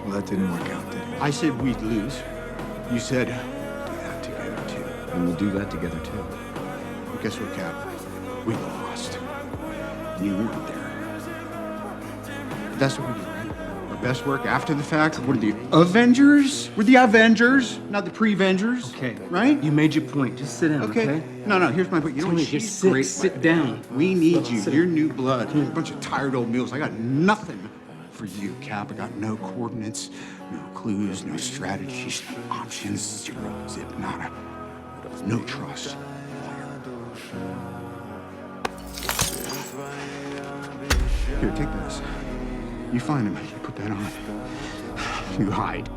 Well, that didn't work out, did it? I said we'd lose. You said, do that together, too. And we'll do that together, too. Well, guess what, Cap? We lost. You weren't there. But that's what we do, right? Our best work after the fact. We're the Avengers. We're the Avengers, not the pre-Vengers. Okay. Right? You made your point. Just sit down, okay? No, here's my point. You know what? Tony, She's just sit. great. Sit down. We need you. Sit You're down. new blood. You're a bunch of tired old mules. I got nothing for you, Cap. I got no coordinates, no clues, no strategies, no options, zero, zip, nada. No trust. Here, take this. You find him. You put that on. You hide.